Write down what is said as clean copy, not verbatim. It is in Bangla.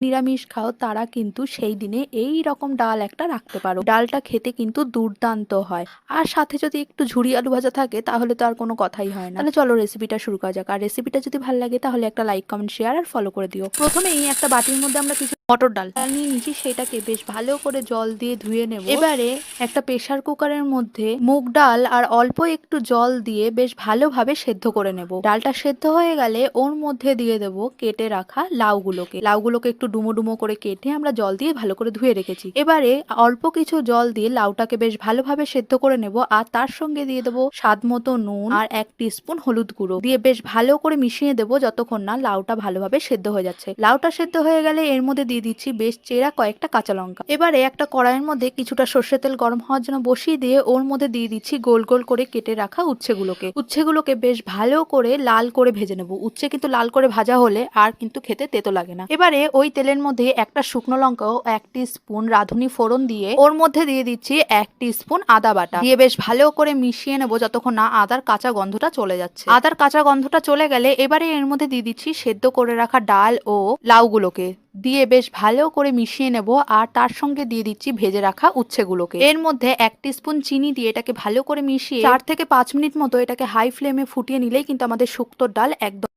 নিরামিষ খাও তারা কিন্তু সেই দিনে এই রকম ডাল একটা রাখতে পারো। ডালটা খেতে কিন্তু দুর্দান্ত হয়। আর সাথে যদি একটু ঝুরি আলু ভাজা থাকে তাহলে তো আর কোনো কথাই হয় না। তাহলে চলো রেসিপিটা শুরু করা যাক। আর রেসিপিটা যদি ভালো লাগে তাহলে একটা লাইক কমেন্ট শেয়ার আর ফলো করে দিও। প্রথমেই একটা বাটির মধ্যে আমরা কিছু মটর ডাল নিয়ে নিচ্ছি, সেটাকে বেশ ভালো করে জল দিয়ে ধুয়ে নেব। এবারে একটা প্রেসার কুকারের মধ্যে মুগ ডাল আর অল্প একটু জল দিয়ে বেশ ভালোভাবে সেদ্ধ করে নেব। ডালটা সেদ্ধ হয়ে গেলে ওর মধ্যে দিয়ে দেব কেটে রাখা লাউগুলোকে একটু ডুমো ডুমো করে কেটে আমরা জল দিয়ে ভালো করে ধুয়ে রেখেছি। এবারে অল্প কিছু জল দিয়ে লাউটাকে বেশ ভালোভাবে সেদ্ধ করে নেব। আর তার সঙ্গে দিয়ে দেবো স্বাদ মতো নুন আর 1 টিস্পুন হলুদ গুঁড়ো দিয়ে বেশ ভালো করে মিশিয়ে দেবো যতক্ষণ না লাউটা ভালোভাবে সেদ্ধ হয়ে যাচ্ছে। লাউটা সেদ্ধ হয়ে গেলে এর মধ্যে দিয়ে দিচ্ছি বেশ চেরা কয়েকটা কাঁচা লঙ্কা। এবারে একটা কড়াইয়ের মধ্যে কিছুটা সর্ষের তেল গরম হওয়ার জন্য বসিয়ে দিয়ে ওর মধ্যে দিয়ে দিচ্ছি গোল গোল করে কেটে রাখা উচ্ছেগুলোকে বেশ ভালো করে লাল করে ভেজে নেব। উচ্ছে কিন্তু লাল করে ভাজা হলে আর কিন্তু খেতে তেতো লাগে না। এবারে ওই তেলের মধ্যে একটা শুকনো লঙ্কা ও 1 টিস্পুন রাঁধুনি ফোড়ন দিয়ে ওর মধ্যে দিয়ে দিচ্ছি 1 টিস্পুন আদা বাটা দিয়ে বেশ ভালো করে মিশিয়ে নেবো যতক্ষণ না আদার কাঁচা গন্ধটা চলে যাচ্ছে। আদার কাঁচা গন্ধটা চলে গেলে এবারে এর মধ্যে দিয়ে দিচ্ছি সেদ্ধ করে রাখা ডাল ও লাউগুলোকে দিয়ে বেশ ভালো করে মিশিয়ে নেব। আর তার সঙ্গে দিয়ে দিচ্ছি ভেজে রাখা উচ্ছেগুলোকে। এর মধ্যে 1 টিস্পুন চিনি দিয়ে এটাকে ভালো করে মিশিয়ে 4 থেকে 5 মিনিট মতো এটাকে হাই ফ্লেমে ফুটিয়ে নিলেই কিন্তু আমাদের শুক্তোর ডাল একদম